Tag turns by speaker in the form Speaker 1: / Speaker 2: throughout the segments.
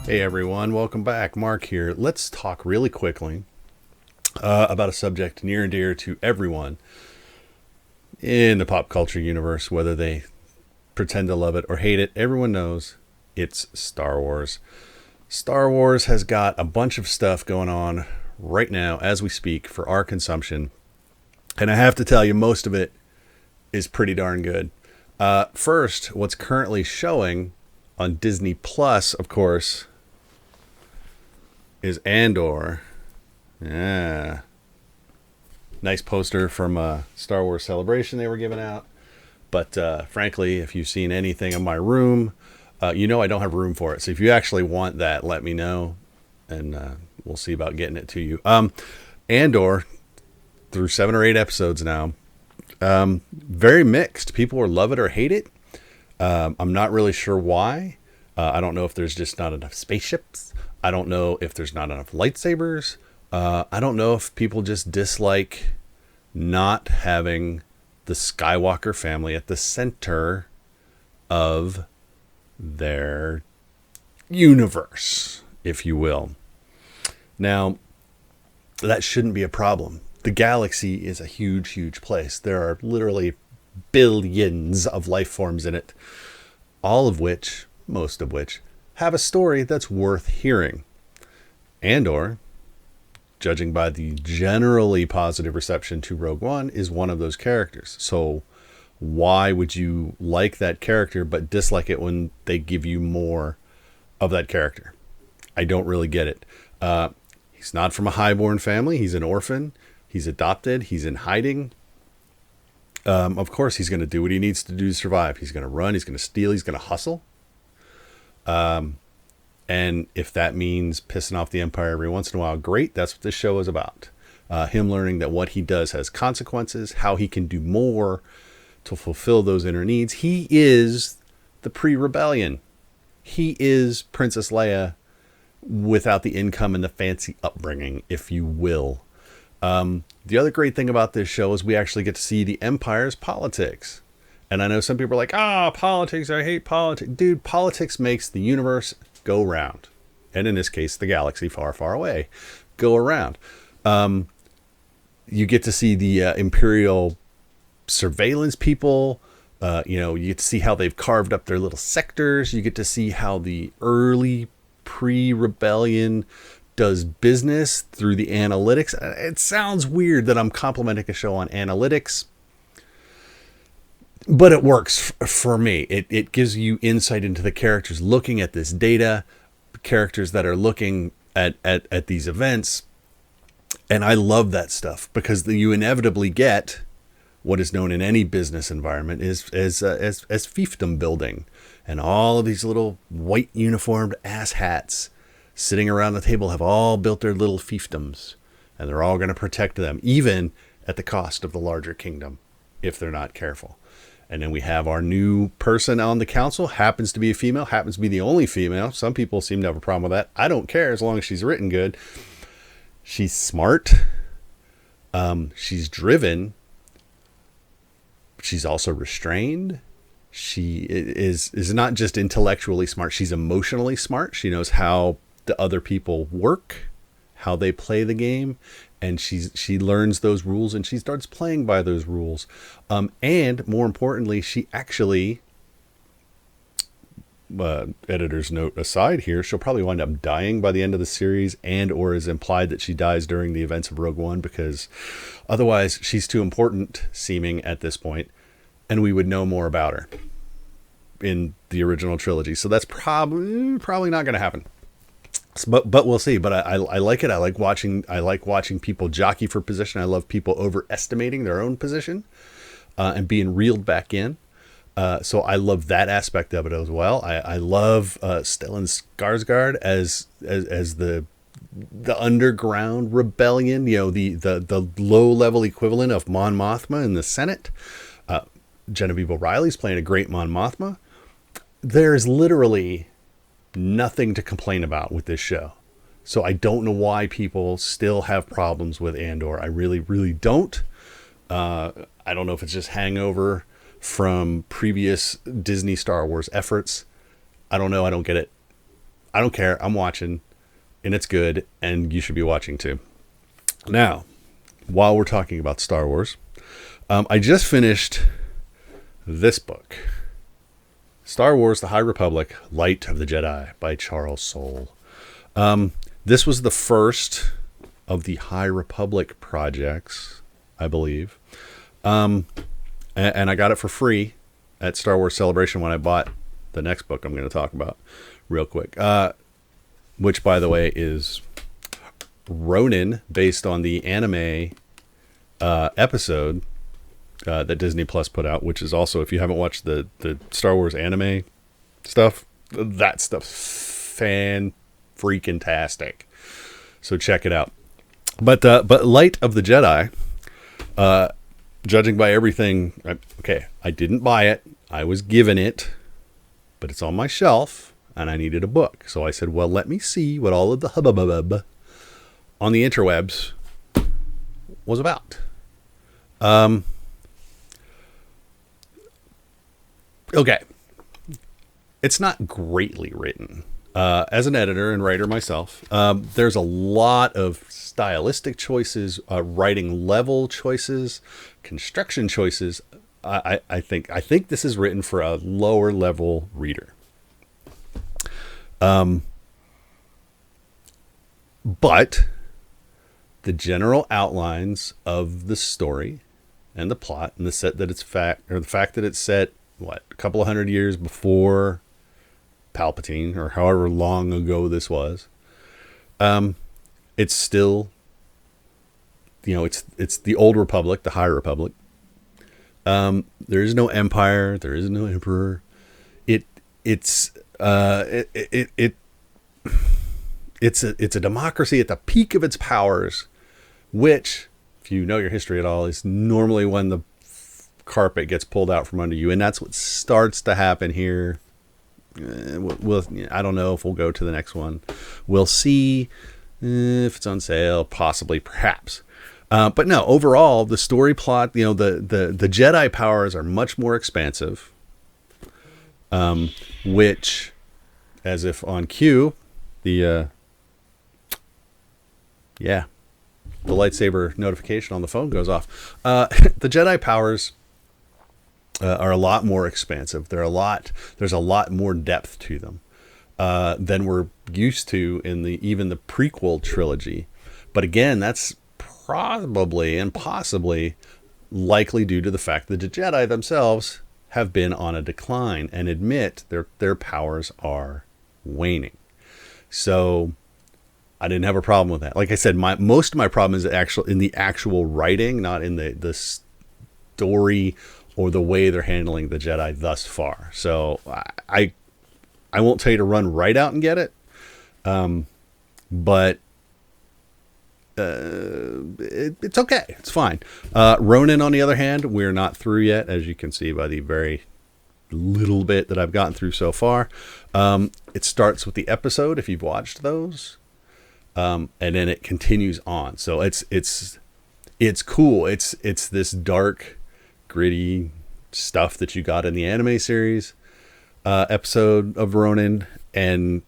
Speaker 1: Hey everyone, welcome back. Mark here. Let's talk really quickly about a subject near and dear to everyone in the pop culture universe, whether they pretend to love it or hate it. Everyone knows it's Star Wars. Star Wars has got a bunch of stuff going on right now as we speak for our consumption. And I have to tell you, most of it is pretty darn good. First, what's currently showing on Disney Plus, of course, is Andor. Yeah. Nice poster from a Star Wars Celebration they were giving out. But frankly, if you've seen anything in my room, you know I don't have room for it. So if you actually want that, let me know. And we'll see about getting it to you. Andor, through 7 or 8 episodes now. Very mixed. People or love it or hate it. I'm not really sure why. I don't know if there's just not enough spaceships. I don't know if there's not enough lightsabers. I don't know if people just dislike not having the Skywalker family at the center of their universe, if you will. Now, that shouldn't be a problem. The galaxy is a huge, huge place. There are literally billions of life forms in it, all of which, most of which, have a story that's worth hearing. Andor, judging by the generally positive reception to Rogue One, is one of those characters. So why would you like that character but dislike it when they give you more of that character? I don't really get it. He's not from a highborn family. He's an orphan. He's adopted. He's in hiding. Of course, he's going to do what he needs to do to survive. He's going to run. He's going to steal. He's going to hustle. And if that means pissing off the Empire every once in a while, great. That's what this show is about. Him learning that what he does has consequences, how he can do more to fulfill those inner needs. He is the pre-rebellion. He is Princess Leia without the income and the fancy upbringing, if you will. The other great thing about this show is we actually get to see the Empire's politics. And I know some people are like, politics, I hate politics. Dude, politics makes the universe go round. And in this case, the galaxy far, far away go around. You get to see the Imperial surveillance people. You get to see how they've carved up their little sectors. You get to see how the early pre-rebellion does business through the analytics. It sounds weird that I'm complimenting a show on analytics, but it works for me. It gives you insight into the characters looking at this data, characters that are looking at these events. And I love that stuff because you inevitably get what is known in any business environment as fiefdom building, and all of these little white uniformed asshats sitting around the table have all built their little fiefdoms, and they're all going to protect them, even at the cost of the larger kingdom, if they're not careful. And then we have our new person on the council, happens to be a female, happens to be the only female. Some people seem to have a problem with that. I don't care as long as she's written good. She's smart. She's driven. She's also restrained. She is not just intellectually smart. She's emotionally smart. She knows how the other people work, how they play the game, and she learns those rules and she starts playing by those rules. And more importantly, she actually, editor's note aside here, she'll probably wind up dying by the end of the series, and or is implied that she dies during the events of Rogue One, because otherwise she's too important seeming at this point, and we would know more about her in the original trilogy. So that's probably not going to happen. But we'll see. But I like it. I like watching people jockey for position. I love people overestimating their own position and being reeled back in. So I love that aspect of it as well. I love Stellan Skarsgård as the underground rebellion. The low level equivalent of Mon Mothma in the Senate. Genevieve O'Reilly's playing a great Mon Mothma. There's literally nothing to complain about with this show. So I don't know why people still have problems with Andor. I really, really don't. I don't know if it's just hangover from previous Disney Star Wars efforts. I don't know. I don't get it. I don't care. I'm watching, and it's good, and you should be watching too. Now, while we're talking about Star Wars, I just finished this book, Star Wars: The High Republic, Light of the Jedi by Charles Soule. This was the first of the High Republic projects, I believe. And I got it for free at Star Wars Celebration when I bought the next book I'm going to talk about real quick. Which, by the way, is Ronin, based on the anime episode that Disney Plus put out, which is also, if you haven't watched the Star Wars anime stuff, that stuff's fan-freaking-tastic. So check it out. But Light of the Jedi, judging by everything, I didn't buy it. I was given it, but it's on my shelf, and I needed a book. So I said, well, let me see what all of the hubbub on the interwebs was about. Okay. It's not greatly written. As an editor and writer myself, there's a lot of stylistic choices, writing level choices, construction choices. I think this is written for a lower level reader. But the general outlines of the story and the plot and the fact that it's set, a couple of 100 years before Palpatine, or however long ago this was, it's still, it's the old Republic, the High Republic. There is no empire, there is no emperor. It's a democracy at the peak of its powers, which, if you know your history at all, is normally when the carpet gets pulled out from under you, and that's what starts to happen here. I don't know if we'll go to the next one. We'll see if it's on sale, possibly, perhaps. But no, overall, the story plot, the Jedi powers are much more expansive. Which, as if on cue, the lightsaber notification on the phone goes off. The Jedi powers are a lot more expansive. There's a lot more depth to them than we're used to in even the prequel trilogy. But again, that's probably and possibly likely due to the fact that the Jedi themselves have been on a decline and admit their powers are waning. So I didn't have a problem with that. Like I said, most of my problem is in the actual writing, not in the story or the way they're handling the Jedi thus far. So I won't tell you to run right out and get it, but it's okay. It's fine. Ronin, on the other hand, we're not through yet, as you can see by the very little bit that I've gotten through so far. It starts with the episode, if you've watched those, and then it continues on. So it's cool. It's this dark, gritty stuff that you got in the anime series episode of Ronin, and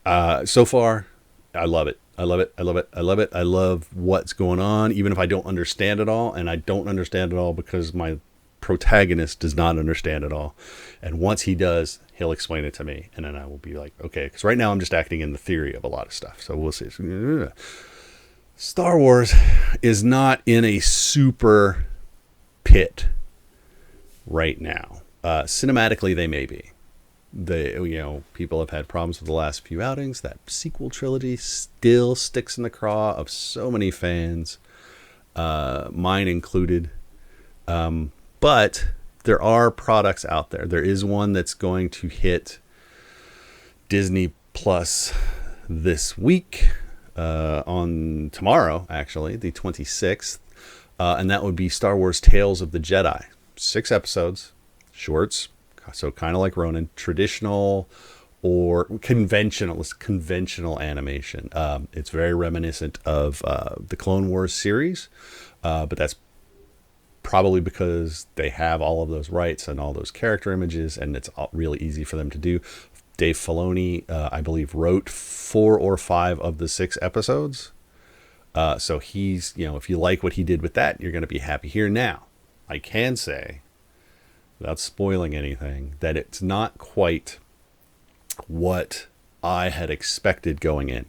Speaker 1: so far I love it. I love what's going on, even if I don't understand it all, and I don't understand it all because my protagonist does not understand it all. And once he does, he'll explain it to me, and then I will be like, okay, because right now I'm just acting in the theory of a lot of stuff. So we'll see. Star Wars is not in a super pit right now. Cinematically, they may be. People have had problems with the last few outings. That sequel trilogy still sticks in the craw of so many fans, mine included. But there are products out there. There is one that's going to hit Disney Plus this week, on tomorrow, actually, the 26th. And that would be Star Wars Tales of the Jedi. 6 episodes, shorts. So kind of like Ronin, traditional or conventional animation. It's very reminiscent of the Clone Wars series, but that's probably because they have all of those rights and all those character images, and it's really easy for them to do. Dave Filoni, I believe, wrote 4 or 5 of the 6 episodes. So he's, if you like what he did with that, you're going to be happy here. Now, I can say, without spoiling anything, that it's not quite what I had expected going in.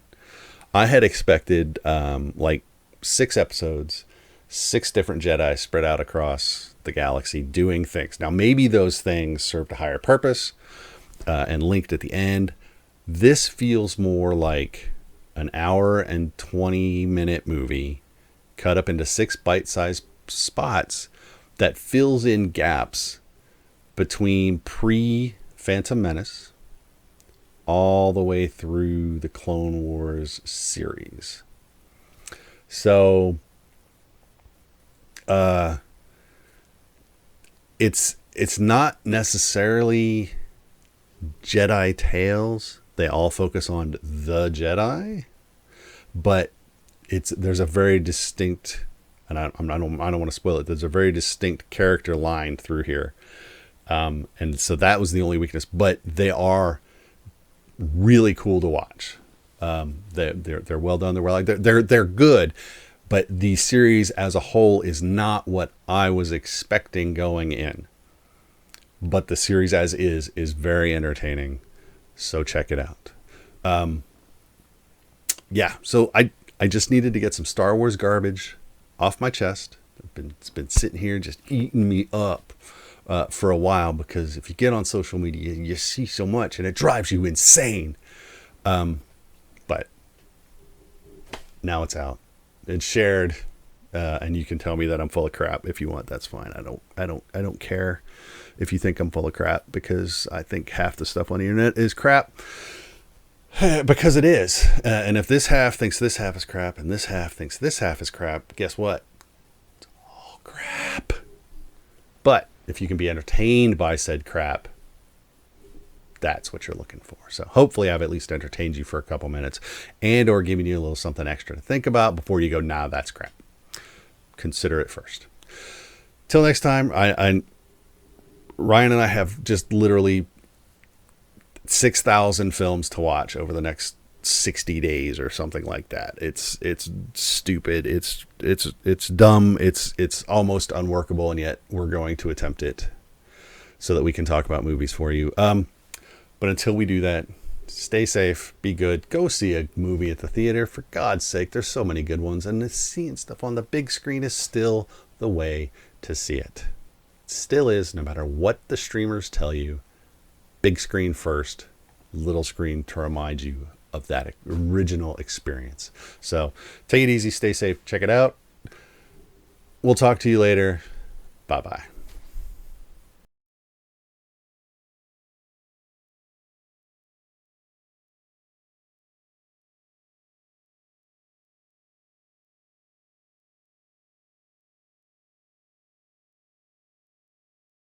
Speaker 1: I had expected like 6 episodes, 6 different Jedi spread out across the galaxy doing things. Now, maybe those things served a higher purpose and linked at the end. This feels more like an hour and 20-minute movie cut up into 6 bite-sized spots that fills in gaps between pre-Phantom Menace all the way through the Clone Wars series. So it's not necessarily Jedi tales. They all focus on the Jedi, but there's a very distinct, and I don't want to spoil it. There's a very distinct character line through here, and so that was the only weakness. But they are really cool to watch. They're well done. They're good, but the series as a whole is not what I was expecting going in. But the series as is very entertaining, so check it out. So I just needed to get some Star Wars garbage off my chest. It's been sitting here just eating me up for a while, because if you get on social media, you see so much and it drives you insane. But now it's out. It's shared, and you can tell me that I'm full of crap if you want. That's fine. I don't care if you think I'm full of crap, because I think half the stuff on the internet is crap. Because it is. And if this half thinks this half is crap and this half thinks this half is crap, guess what? It's all crap. But if you can be entertained by said crap, that's what you're looking for. So hopefully I've at least entertained you for a couple minutes, and or giving you a little something extra to think about before you go, nah, that's crap. Consider it first. Till next time, Ryan and I have just literally 6,000 films to watch over the next 60 days or something like that. It's stupid. It's dumb. It's almost unworkable, and yet we're going to attempt it so that we can talk about movies for you. But until we do that, stay safe, be good, go see a movie at the theater. For God's sake, there's so many good ones, and seeing stuff on the big screen is still the way to see it. It still is, no matter what the streamers tell you. Big screen first, little screen to remind you of that original experience. So take it easy, stay safe, check it out. We'll talk to you later. Bye-bye.